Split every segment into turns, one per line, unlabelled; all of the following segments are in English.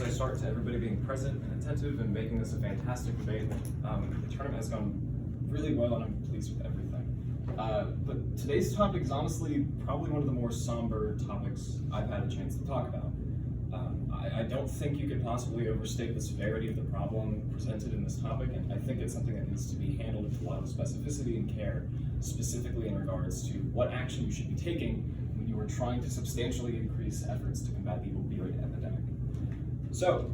I start, to everybody being present and attentive and making this a fantastic debate. The tournament has gone really well and I'm pleased with everything. But today's topic is honestly probably one of the more somber topics I've had a chance to talk about. I don't think you could possibly overstate the severity of the problem presented in this topic, and I think it's something that needs to be handled with a lot of specificity and care, specifically in regards to what action you should be taking when you are trying to substantially increase efforts to combat the opioid epidemic. So,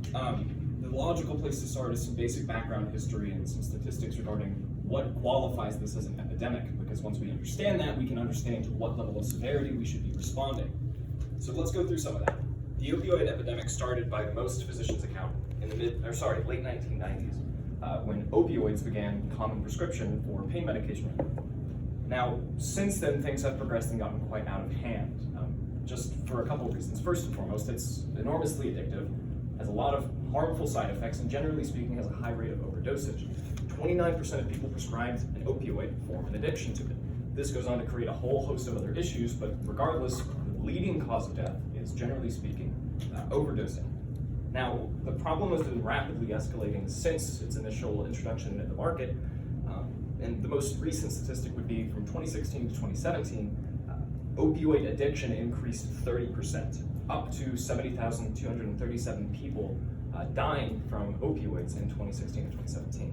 the logical place to start is some basic background history and some statistics regarding what qualifies this as an epidemic, because once we understand that, we can understand to what level of severity we should be responding. So let's go through some of that. The opioid epidemic started by most physicians' account in the late 1990s, when opioids began common prescription for pain medication. Now, since then, things have progressed and gotten quite out of hand, just for a couple of reasons. First and foremost, it's enormously addictive, has a lot of harmful side effects, and generally speaking, has a high rate of overdosage. 29% of people prescribed an opioid form an addiction to it. This goes on to create a whole host of other issues, but regardless, the leading cause of death is, generally speaking, overdosing. Now, the problem has been rapidly escalating since its initial introduction into the market, and the most recent statistic would be from 2016 to 2017, opioid addiction increased 30%, up to 70,237 people dying from opioids in 2016 to 2017.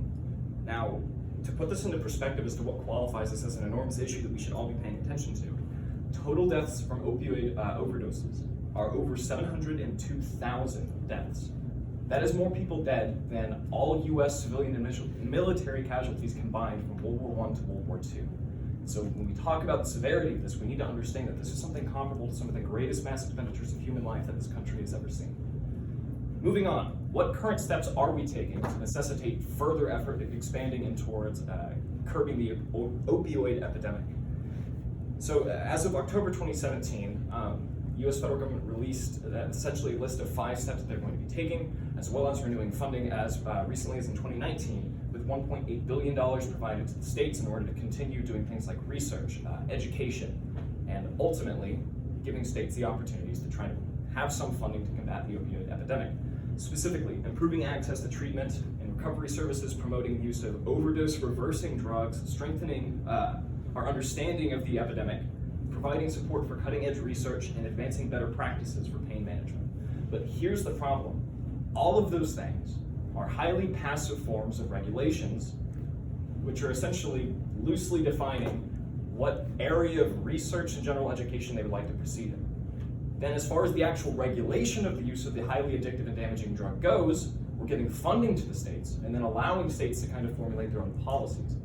Now, to put this into perspective as to what qualifies this as an enormous issue that we should all be paying attention to, total deaths from opioid overdoses are over 702,000 deaths. That is more people dead than all U.S. civilian and military casualties combined from World War I to World War II. So when we talk about the severity of this, we need to understand that this is something comparable to some of the greatest mass expenditures of human life that this country has ever seen. Moving on, what current steps are we taking to necessitate further effort in expanding in towards curbing the opioid epidemic? So as of October 2017, U.S. federal government released essentially a list of 5 steps that they're going to be taking, as well as renewing funding as recently as in 2019, with $1.8 billion provided to the states in order to continue doing things like research, education, and ultimately giving states the opportunities to try to have some funding to combat the opioid epidemic. Specifically, improving access to treatment and recovery services, promoting the use of overdose-reversing drugs, strengthening our understanding of the epidemic, providing support for cutting-edge research, and advancing better practices for pain management. But here's the problem. All of those things are highly passive forms of regulations, which are essentially loosely defining what area of research and general education they would like to proceed in. Then as far as the actual regulation of the use of the highly addictive and damaging drug goes, we're giving funding to the states and then allowing states to kind of formulate their own policies.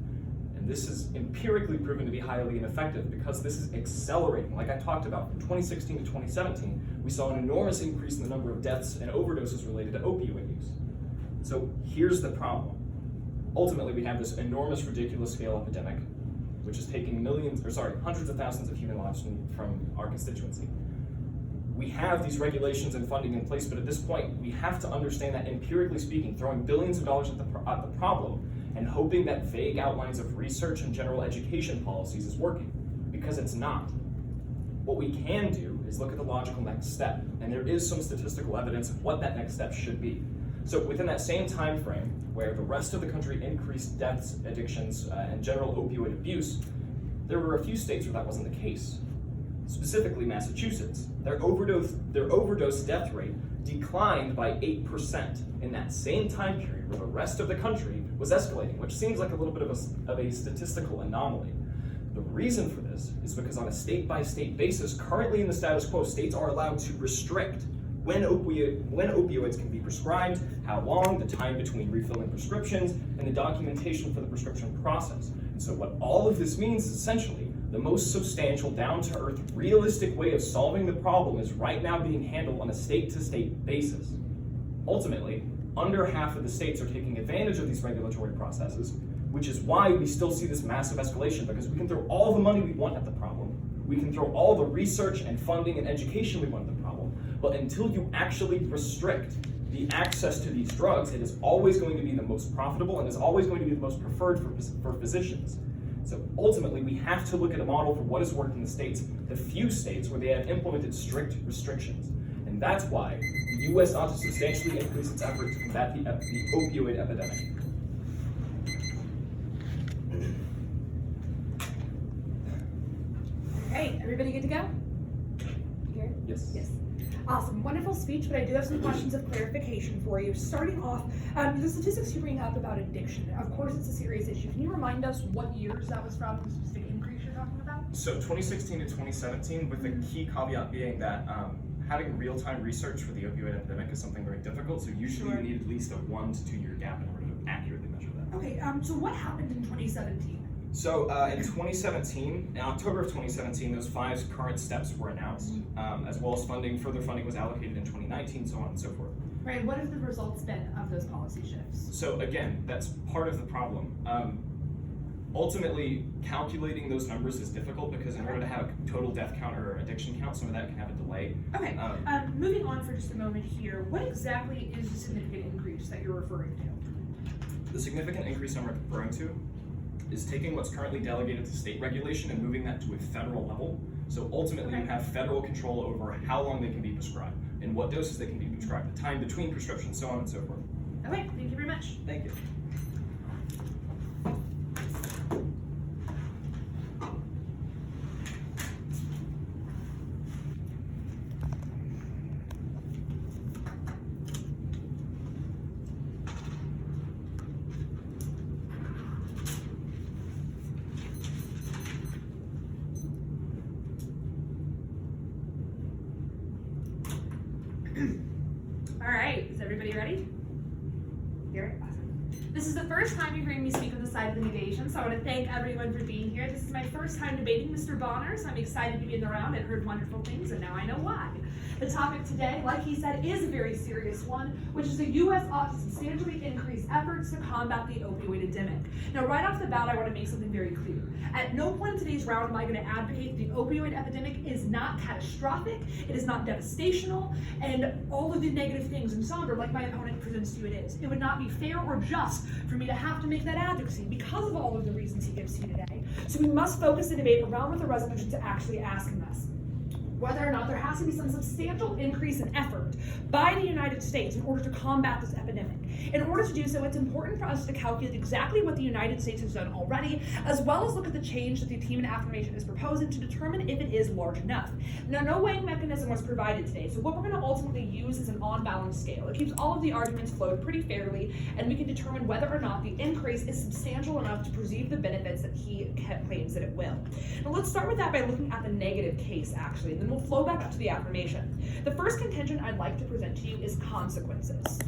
And this is empirically proven to be highly ineffective because this is accelerating. Like I talked about, from 2016 to 2017, we saw an enormous increase in the number of deaths and overdoses related to opioid use. So here's the problem. Ultimately, we have this enormous, ridiculous scale epidemic, which is taking hundreds of thousands of human lives from our constituency. We have these regulations and funding in place, but at this point, we have to understand that empirically speaking, throwing billions of dollars at the problem and hoping that vague outlines of research and general education policies is working, because it's not. What we can do is look at the logical next step, and there is some statistical evidence of what that next step should be. So within that same time frame, where the rest of the country increased deaths, addictions, and general opioid abuse, there were a few states where that wasn't the case. Specifically Massachusetts. Their overdose death rate declined by 8% in that same time period where the rest of the country was escalating, which seems like a little bit of a statistical anomaly. The reason for this is because on a state-by-state basis, currently in the status quo, states are allowed to restrict when opioids can be prescribed, how long, the time between refilling prescriptions, and the documentation for the prescription process. And so what all of this means is essentially the most substantial, down-to-earth, realistic way of solving the problem is right now being handled on a state-to-state basis. Ultimately, under half of the states are taking advantage of these regulatory processes, which is why we still see this massive escalation, because we can throw all the money we want at the problem, we can throw all the research and funding and education we want at the problem, but until you actually restrict the access to these drugs, it is always going to be the most profitable and is always going to be the most preferred for physicians. So ultimately, we have to look at a model for what has worked in the states, the few states where they have implemented strict restrictions. And And that's why the U.S. ought to substantially increase its effort to combat the opioid epidemic.
Hey, everybody good to go? Here?
Yes.
Yes. Awesome, wonderful speech, but I do have some questions of clarification for you. Starting off, the statistics you bring up about addiction, of course it's a serious issue. Can you remind us what years that was from, the specific increase you're talking about?
So 2016 to 2017, with the key caveat being that having real-time research for the opioid epidemic is something very difficult, so usually you need at least a 1 to 2 year gap in order to accurately measure that.
Okay, so what happened in 2017?
So in 2017, in October of 2017, those 5 current steps were announced, as well as further funding was allocated in 2019, so on and so forth.
Right, what have the results been of those policy shifts?
So again, that's part of the problem. Ultimately, calculating those numbers is difficult because in order to have a total death count or addiction count, some of that can have a delay.
Okay, moving on for just a moment here, what exactly is the significant increase that you're referring to?
The significant increase I'm referring to is taking what's currently delegated to state regulation and moving that to a federal level. So ultimately, you have federal control over how long they can be prescribed and what doses they can be prescribed, the time between prescriptions, so on and so forth.
Okay, thank you very much.
Thank you.
All right, is everybody ready? Garrett, awesome. This is the first time you're hearing me speak on the side of the negation, so I want to thank everyone for being here. This is my first time debating Mr. Bonner, so I'm excited to be in the round. I've heard wonderful things, and now I know why. The topic today, like he said, is a very serious one, which is the U.S. ought to substantially increase efforts to combat the opioid epidemic. Now, right off the bat, I want to make something very clear. At no point in today's round am I going to advocate the opioid epidemic is not catastrophic, it is not devastational, and all of the negative things and somber, like my opponent presents to you, it is. It would not be fair or just for me to have to make that advocacy because of all of the reasons he gives to you today. So we must focus the debate around what the resolution is actually asking us. Whether or not there has to be some substantial increase in effort by the United States in order to combat this epidemic. In order to do so, it's important for us to calculate exactly what the United States has done already, as well as look at the change that the team in affirmation is proposing to determine if it is large enough. Now, no weighing mechanism was provided today, so what we're going to ultimately use is an on-balance scale. It keeps all of the arguments flowed pretty fairly, and we can determine whether or not the increase is substantial enough to perceive the benefits that he claims that it will. Now, let's start with that by looking at the negative case, actually, and then we'll flow back up to the affirmation. The first contention I'd like to present to you is consequences.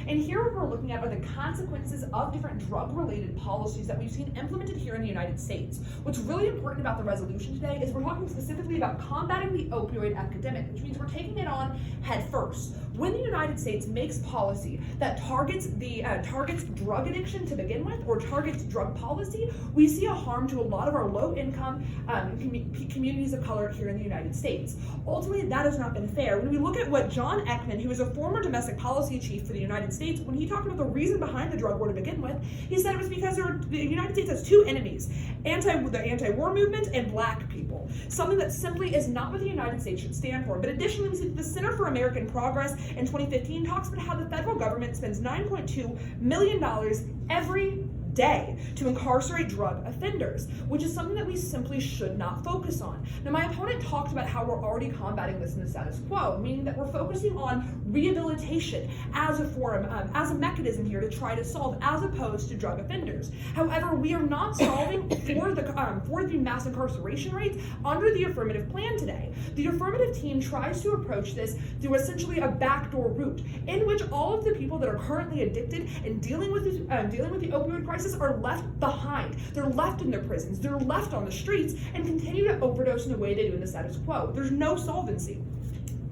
And here what we're looking at are the consequences of different drug-related policies that we've seen implemented here in the United States. What's really important about the resolution today is we're talking specifically about combating the opioid epidemic, which means we're taking it on head first. When the United States makes policy that targets drug addiction to begin with, or targets drug policy, we see a harm to a lot of our low-income communities of color here in the United States. Ultimately, that has not been fair. When we look at what John Eckman, who is a former domestic policy chief for the United States, when he talked about the reason behind the drug war to begin with, he said it was because the United States has two enemies, the anti-war movement and black people, something that simply is not what the United States should stand for. But additionally, we see the Center for American Progress in 2015 talks about how the federal government spends $9.2 million every day to incarcerate drug offenders, which is something that we simply should not focus on. Now, my opponent talked about how we're already combating this in the status quo, meaning that we're focusing on rehabilitation as a form, as a mechanism here to try to solve, as opposed to drug offenders. However, we are not solving for the mass incarceration rates under the affirmative plan today. The affirmative team tries to approach this through essentially a backdoor route, in which all of the people that are currently addicted and dealing with the opioid crisis are left behind. They're left in their prisons, they're left on the streets, and continue to overdose in the way they do in the status quo. There's no solvency.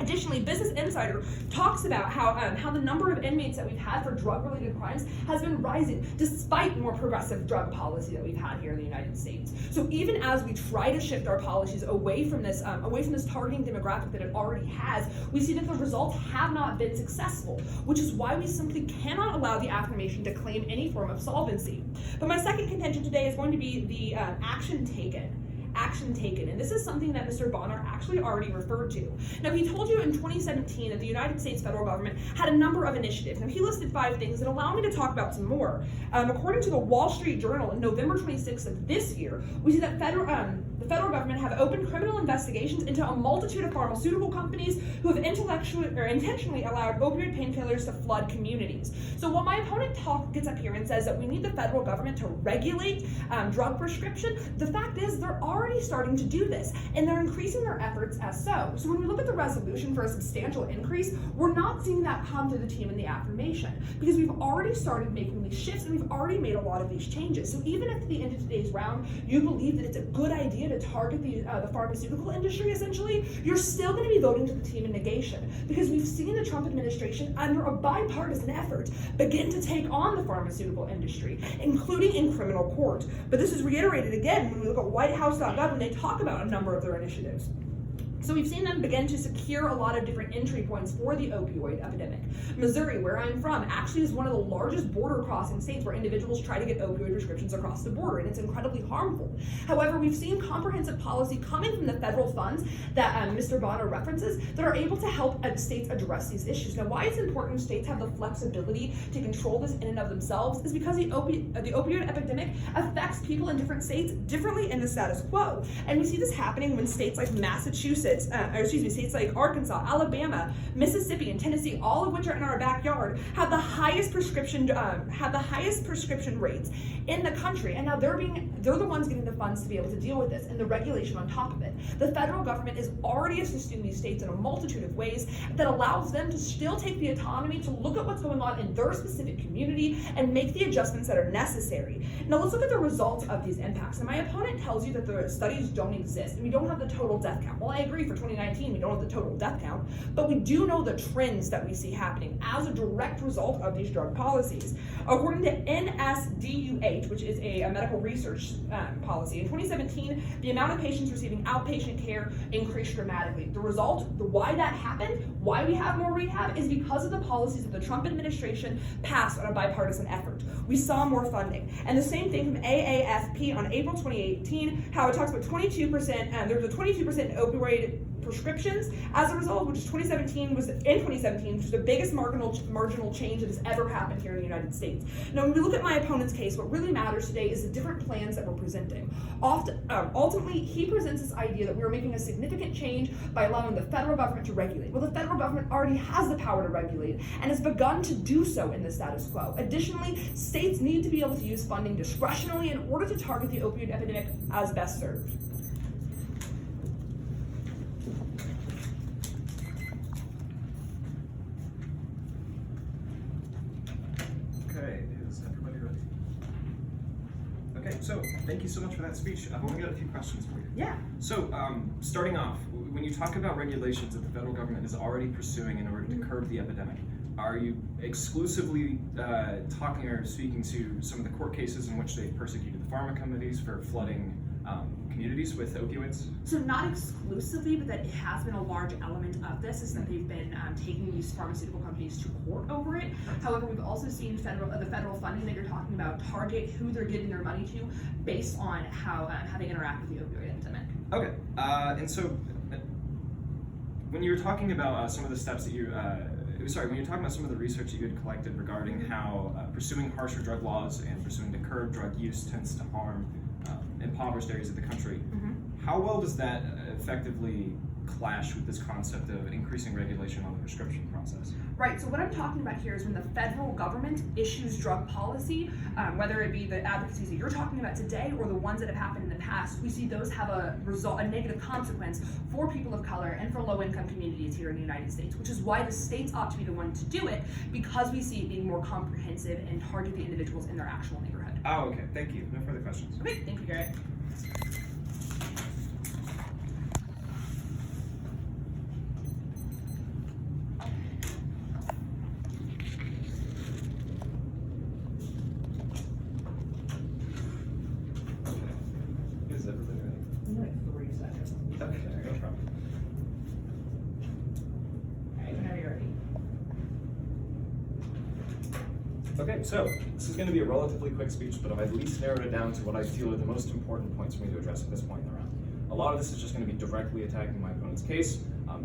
Additionally, Business Insider talks about how the number of inmates that we've had for drug-related crimes has been rising despite more progressive drug policy that we've had here in the United States. So even as we try to shift our policies away from this targeting demographic that it already has, we see that the results have not been successful, which is why we simply cannot allow the affirmation to claim any form of solvency. But my second contention today is going to be the action taken
action taken. And this is something that Mr. Bonner actually already referred to. Now, he told you in 2017 that the United States federal government had a number of initiatives. Now, he listed 5 things that allow me to talk about some more. According to the Wall Street Journal, in November 26th of this year, we see that the federal government have opened criminal investigations into a multitude of pharmaceutical companies who have intentionally allowed opioid painkillers to flood communities. So while my opponent gets up here and says that we need the federal government to regulate drug prescription, the fact is they're already starting to do this, and they're increasing their efforts as so. So when we look at the resolution for a substantial increase, we're not seeing that come through the team in the affirmation, because we've already started making these shifts and we've already made a lot of these changes. So even if at the end of today's round you believe that it's a good idea to target the pharmaceutical industry, essentially, you're still going to be voting to the team in negation, because we've seen the Trump administration, under a bipartisan effort, begin to take on the pharmaceutical industry, including in criminal court. But this is reiterated again when we look at whitehouse.gov and they talk about a number of their initiatives. So we've seen them begin to secure a lot of different entry points for the opioid epidemic. Missouri, where I'm from, actually is one of the largest border crossing states where individuals try to get opioid prescriptions across the border, and it's incredibly harmful. However, we've seen comprehensive policy coming from the federal funds that Mr. Bonner references that are able to help states address these issues. Now, why it's important states have the flexibility to control this in and of themselves is because the opioid epidemic affects people in different states differently in the status quo. And we see this happening when states like states like Arkansas, Alabama, Mississippi, and Tennessee, all of which are in our backyard, have the highest prescription rates in the country. And now they're the ones getting the funds to be able to deal with this, and the regulation on top of it. The federal government is already assisting these states in a multitude of ways that allows them to still take the autonomy to look at what's going on in their specific community and make the adjustments that are necessary. Now let's look at the results of these impacts. And my opponent tells you that the studies don't exist and we don't have the total death count. Well, I agree, for 2019 we don't have the total death count, but we do know the trends that we see happening as a direct result of these drug policies. According to NSDUH, which is a medical research policy, in 2017 the amount of patients receiving outpatient care increased dramatically. The result, why that happened, why we have more rehab, is because of the policies that the Trump administration passed on a bipartisan effort. We saw more funding. And the same thing from AAFP on April 2018, how it talks about 22%, there was a 22% opioid prescriptions as a result, which in 2017 was the biggest marginal change that has ever happened here in the United States. Now, when we look at my opponent's case, what really matters today is the different plans that we're presenting. Ultimately, he presents this idea that we are making a significant change by allowing the federal government to regulate. Well, the federal government already has the power to regulate and has begun to do so in the status quo. Additionally, states need to be able to use funding discretionally in order to target the opioid epidemic as best served.
Okay, is everybody ready? Okay, so thank you so much for that speech. I've only got a few questions for you.
Yeah.
So, starting off, when you talk about regulations that the federal government is already pursuing in order to curb the epidemic, are you exclusively talking or speaking to some of the court cases in which they've persecuted the pharma companies for flooding communities with opioids?
So not exclusively, but that it has been a large element of this is that they've been taking these pharmaceutical companies to court over it. However, we've also seen the federal funding that you're talking about target who they're giving their money to based on how they interact with the opioid epidemic.
Okay, and so when you were talking about some of the steps that you when you're talking about some of the research that you had collected regarding how pursuing harsher drug laws and pursuing to curb drug use tends to harm impoverished areas of the country, how well does that effectively clash with this concept of increasing regulation on the prescription process?
Right, so what I'm talking about here is when the federal government issues drug policy, whether it be the advocacies that you're talking about today or the ones that have happened in the past, we see those have a negative consequence for people of color and for low-income communities here in the United States, which is why the states ought to be the one to do it, because we see it being more comprehensive and target the individuals in their actual neighborhood.
Oh, okay, thank you. No further questions.
Okay, thank you, Garrett.
Is everybody ready?
Like 3 seconds.
Okay, no problem.
All right, whenever you're ready.
Okay, so this is going to be a relatively quick speech, but I've at least narrowed it down to what I feel are the most important points for me to address at this point in the round. A lot of this is just going to be directly attacking my opponent's case,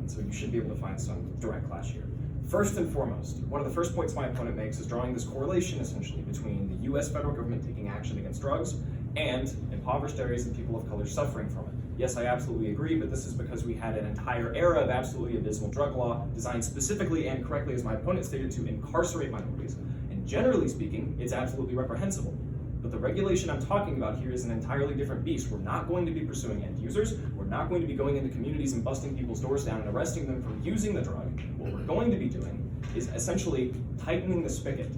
so you should be able to find some direct clash here. First and foremost, one of the first points my opponent makes is drawing this correlation essentially between the US federal government taking action against drugs and impoverished areas and people of color suffering from it. Yes, I absolutely agree, but this is because we had an entire era of absolutely abysmal drug law designed specifically and correctly, as my opponent stated, to incarcerate minorities. And generally speaking, it's absolutely reprehensible. But the regulation I'm talking about here is an entirely different beast. We're not going to be pursuing end users. We're not going to be going into communities and busting people's doors down and arresting them for using the drug. What we're going to be doing is essentially tightening the spigot,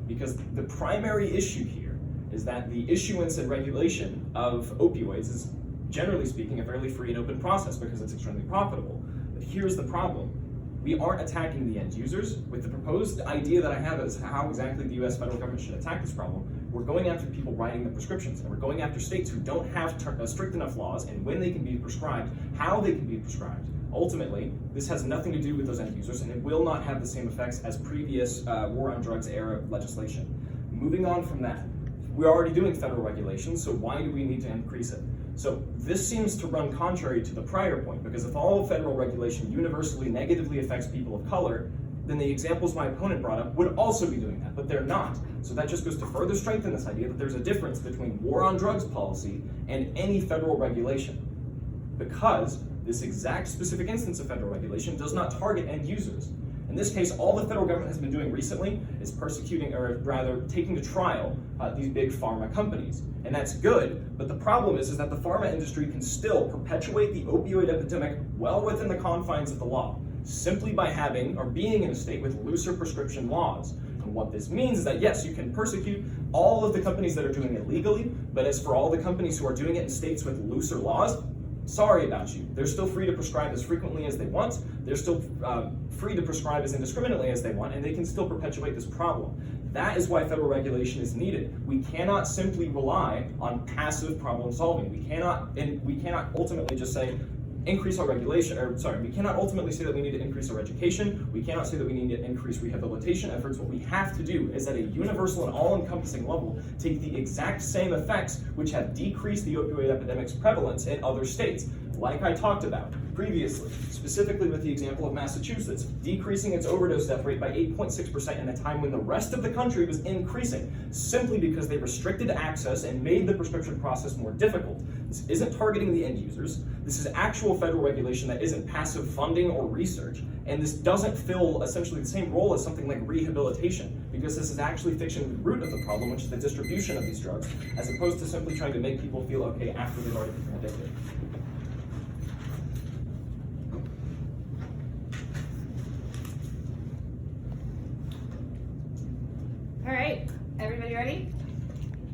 because the primary issue here is that the issuance and regulation of opioids is, generally speaking, a fairly free and open process because it's extremely profitable. But here's the problem. We aren't attacking the end users. With the proposed idea that I have as how exactly the US federal government should attack this problem, we're going after people writing the prescriptions, and we're going after states who don't have strict enough laws and when they can be prescribed, how they can be prescribed. Ultimately, this has nothing to do with those end users, and it will not have the same effects as previous war on drugs era legislation. Moving on from that, we're already doing federal regulation, so why do we need to increase it? So this seems to run contrary to the prior point, because if all federal regulation universally negatively affects people of color, then the examples my opponent brought up would also be doing that, but they're not. So that just goes to further strengthen this idea that there's a difference between war on drugs policy and any federal regulation, because this exact specific instance of federal regulation does not target end users. In this case, all the federal government has been doing recently is persecuting, or rather taking to trial, these big pharma companies. And that's good, but the problem is that the pharma industry can still perpetuate the opioid epidemic well within the confines of the law, simply by having or being in a state with looser prescription laws. And what this means is that yes, you can persecute all of the companies that are doing it legally, but as for all the companies who are doing it in states with looser laws, sorry about you. They're still free to prescribe as frequently as they want. They're still free to prescribe as indiscriminately as they want, and they can still perpetuate this problem. That is why federal regulation is needed. We cannot simply rely on passive problem solving. We cannot ultimately just say, increase our regulation, we cannot ultimately say that we need to increase our education. We cannot say that we need to increase rehabilitation efforts. What we have to do is at a universal and all-encompassing level, take the exact same effects which have decreased the opioid epidemic's prevalence in other states, like I talked about previously, specifically with the example of Massachusetts, decreasing its overdose death rate by 8.6% in a time when the rest of the country was increasing, simply because they restricted access and made the prescription process more difficult. This isn't targeting the end users. This is actual federal regulation that isn't passive funding or research, and this doesn't fill essentially the same role as something like rehabilitation, because this is actually fixing the root of the problem, which is the distribution of these drugs, as opposed to simply trying to make people feel okay after they've already become addicted.
All right, everybody ready?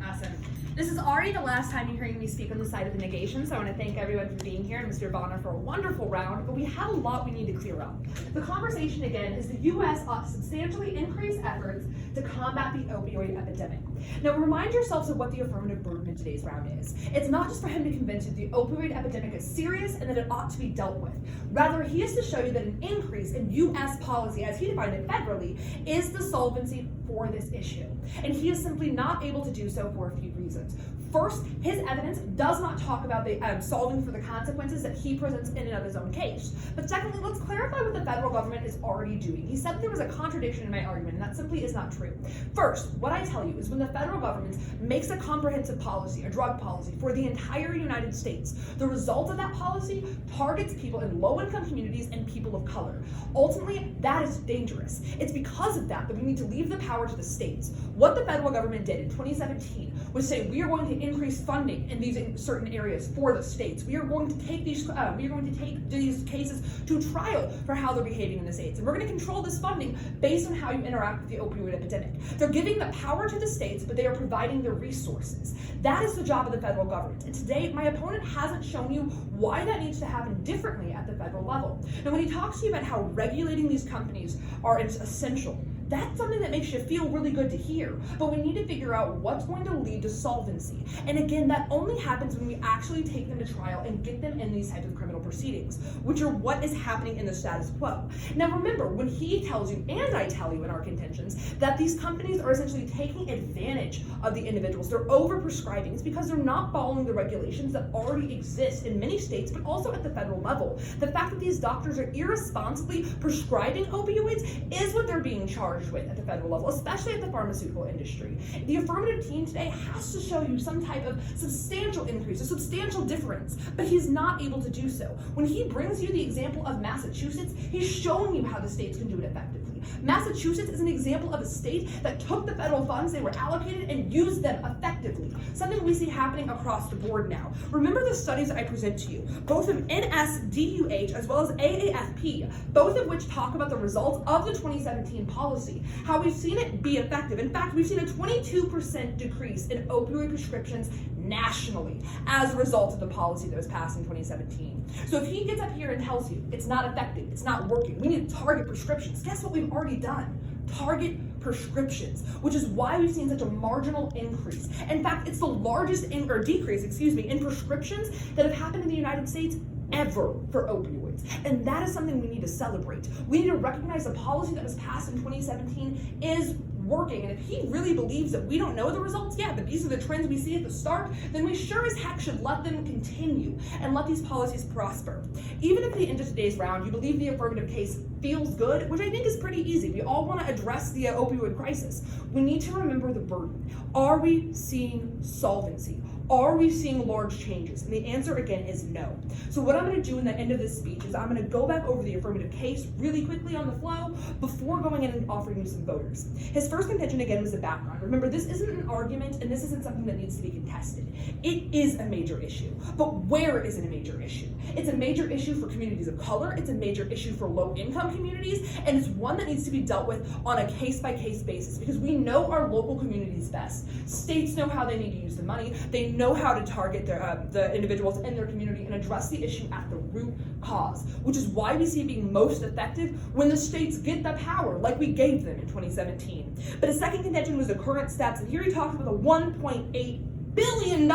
Awesome. This is already the last time you're hearing me speak on the side of the negation, so I want to thank everyone for being here and Mr. Bonner for a wonderful round, but we have a lot we need to clear up. The conversation again is the U.S. ought to substantially increase efforts to combat the opioid epidemic. Now remind yourselves of what the affirmative burden in today's round is. It's not just for him to convince you the opioid epidemic is serious and that it ought to be dealt with. Rather, he is to show you that an increase in U.S. policy, as he defined it federally, is the solvency for this issue. And he is simply not able to do so for a few reasons. First, his evidence does not talk about the solving for the consequences that he presents in and of his own case. But secondly, let's clarify what the federal government is already doing. He said that there was a contradiction in my argument, and that simply is not true. First, what I tell you is when the federal government makes a comprehensive policy, a drug policy, for the entire United States, the result of that policy targets people in low-income communities and people of color. Ultimately, that is dangerous. It's because of that that we need to leave the power to the states. What the federal government did in 2017 was say we are going to increase funding in these certain areas for the states. We are going to take these cases to trial for how they're behaving in the states, and we're going to control this funding based on how you interact with the opioid epidemic. They're giving the power to the states, but they are providing the resources. That is the job of the federal government. And today, my opponent hasn't shown you why that needs to happen differently at the federal level. Now, when he talks to you about how regulating these companies are essential, that's something that makes you feel really good to hear, but we need to figure out what's going to lead to solvency. And again, that only happens when we actually take them to trial and get them in these types of criminal
proceedings, which are what is happening in the status quo. Now remember, when he tells you, and I tell you in our contentions, that these companies are essentially taking advantage of the individuals, they're over-prescribing, it's because they're not following the regulations that already exist in many states, but also at the federal level. The fact that these doctors are irresponsibly prescribing opioids is what they're being charged with at the federal level, especially at the pharmaceutical industry. The affirmative team today has to show you some type of substantial increase, a substantial difference, but he's not able to do so. When he brings you the example of Massachusetts, he's showing you how the states can do it effectively. Massachusetts is an example of a state that took the federal funds they were allocated and used them effectively, something we see happening across the board now. Remember the studies I present to you, both from NSDUH as well as AAFP, both of which talk about the results of the 2017 policy, how we've seen it be effective. In fact, we've seen a 22% decrease in opioid prescriptions nationally as a result of the policy that was passed in 2017. So if he gets up here and tells you it's not effective, it's not working, we need to target prescriptions, guess what we've already done? Target prescriptions, which is why we've seen such a marginal increase. In fact, it's the largest decrease in prescriptions that have happened in the United States ever for opioids. And that is something we need to celebrate. We need to recognize the policy that was passed in 2017 is working. And if he really believes that we don't know the results yet, but these are the trends we see at the start, then we sure as heck should let them continue and let these policies prosper. Even if at the end of today's round you believe the affirmative case feels good, which I think is pretty easy, we all want to address the opioid crisis, we need to remember the burden. Are we seeing solvency? Are we seeing large changes? And the answer again is no. So what I'm going to do in the end of this speech is I'm going to go back over the affirmative case really quickly on the flow before going in and offering you some voters. His first contention again was the background. Remember, this isn't an argument and this isn't something that needs to be contested. It is a major issue. But where is it a major issue? It's a major issue for communities of color, it's a major issue for low-income communities, and it's one that needs to be dealt with on a case-by-case basis because we know our local communities best. States know how they need to use the money, they know how to target the individuals in their community and address the issue at the root cause, which is why we see it being most effective when the states get the power, like we gave them in 2017. But his second contention was the current steps, and here he talks about the $1.8 billion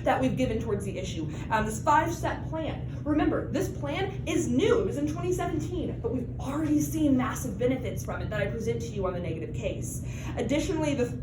that we've given towards the issue. This 5-step plan. Remember, this plan is new. It was in 2017, but we've already seen massive benefits from it that I present to you on the negative case. Additionally, the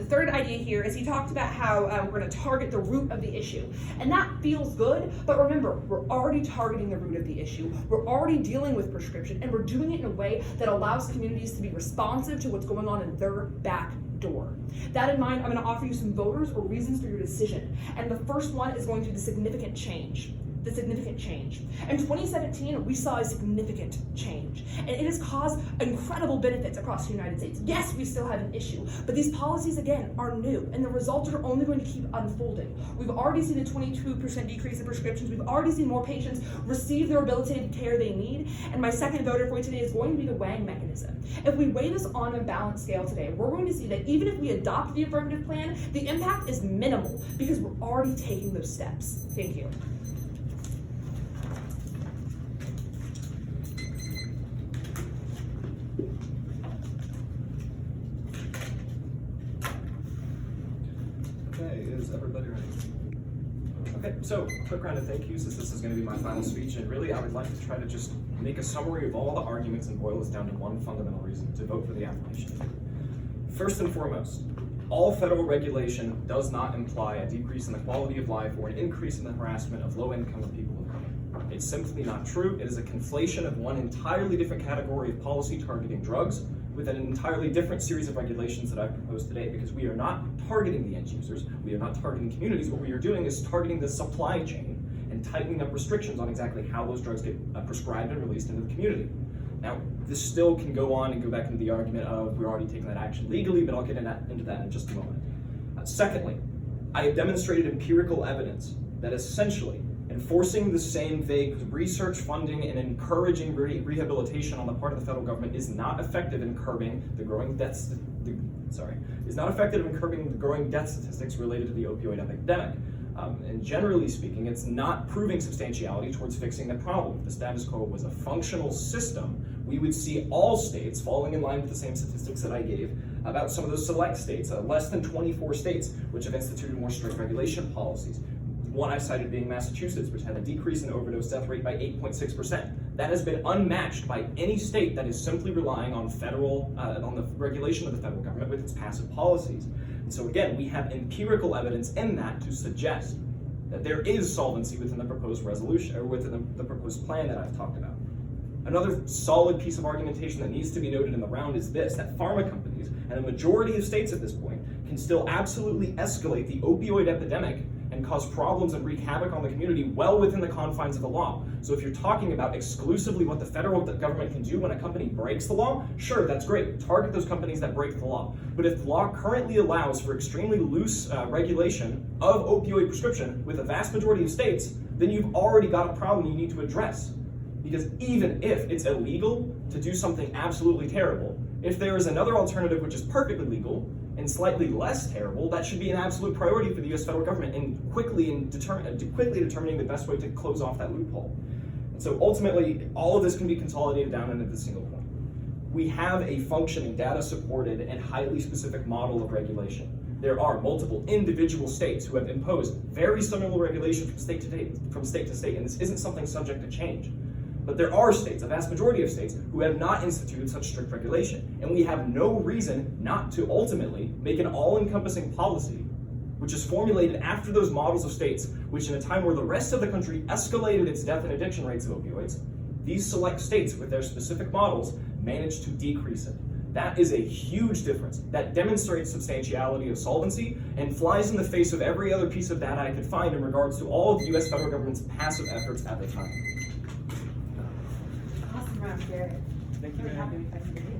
third idea here is he talked about how we're going to target the root of the issue. And that feels good, but remember, we're already targeting the root of the issue. We're already dealing with prescription, and we're doing it in a way that allows communities to be responsive to what's going on in their back door. That in mind, I'm going to offer you some voters or reasons for your decision. And the first one is going to be the significant change. The significant change. In 2017, we saw a significant change, and it has caused incredible benefits across the United States. Yes, we still have an issue, but these policies, again, are new, and the results are only going to keep unfolding. We've already seen a 22% decrease in prescriptions. We've already seen more patients receive the rehabilitative care they need, and my second voter for you today is going to be the weighing mechanism. If we weigh this on a balanced scale today, we're going to see that even if we adopt the affirmative plan, the impact is minimal because we're already taking those steps. Thank you.
Is everybody ready? Okay, so quick round of thank yous, since this is going to be my final speech, and really I would like to try to just make a summary of all the arguments and boil this down to one fundamental reason to vote for the application. First and foremost, all federal regulation does not imply a decrease in the quality of life or an increase in the harassment of low-income people of color. It's simply not true. It is a conflation of one entirely different category of policy targeting drugs with an entirely different series of regulations that I've proposed today, because we are not targeting the end users, we are not targeting communities. What we are doing is targeting the supply chain and tightening up restrictions on exactly how those drugs get prescribed and released into the community. Now, this still can go on and go back into the argument of we're already taking that action legally, but I'll get into that in just a moment. Secondly, I have demonstrated empirical evidence that essentially enforcing the same vague research funding and encouraging rehabilitation on the part of the federal government is not effective in curbing the growing death statistics related to the opioid epidemic. And generally speaking, it's not proving substantiality towards fixing the problem. If the status quo was a functional system, we would see all states falling in line with the same statistics that I gave about some of those select states, less than 24 states, which have instituted more strict regulation policies. One I cited being Massachusetts, which had a decrease in overdose death rate by 8.6%. That has been unmatched by any state that is simply relying on on the regulation of the federal government with its passive policies. And so again, we have empirical evidence in that to suggest that there is solvency within the proposed resolution, or within the proposed plan that I've talked about. Another solid piece of argumentation that needs to be noted in the round is this, that pharma companies, and a majority of states at this point, can still absolutely escalate the opioid epidemic and cause problems and wreak havoc on the community well within the confines of the law. So if you're talking about exclusively what the federal government can do when a company breaks the law, sure, that's great. Target those companies that break the law. But if the law currently allows for extremely loose regulation of opioid prescription with a vast majority of states, then you've already got a problem you need to address. Because even if it's illegal to do something absolutely terrible, if there is another alternative which is perfectly legal and slightly less terrible, that should be an absolute priority for the US federal government in quickly determining the best way to close off that loophole. And so ultimately, all of this can be consolidated down into the single point. We have a functioning, data-supported, and highly specific model of regulation. There are multiple individual states who have imposed very similar regulation from state to state, and this isn't something subject to change. But there are states, a vast majority of states, who have not instituted such strict regulation. And we have no reason not to ultimately make an all-encompassing policy, which is formulated after those models of states, which in a time where the rest of the country escalated its death and addiction rates of opioids, these select states with their specific models managed to decrease it. That is a huge difference. That demonstrates substantiality of solvency and flies in the face of every other piece of data I could find in regards to all of the US federal government's passive efforts at the time.
Awesome round, Garrett.
Thank you.
Very happy with that.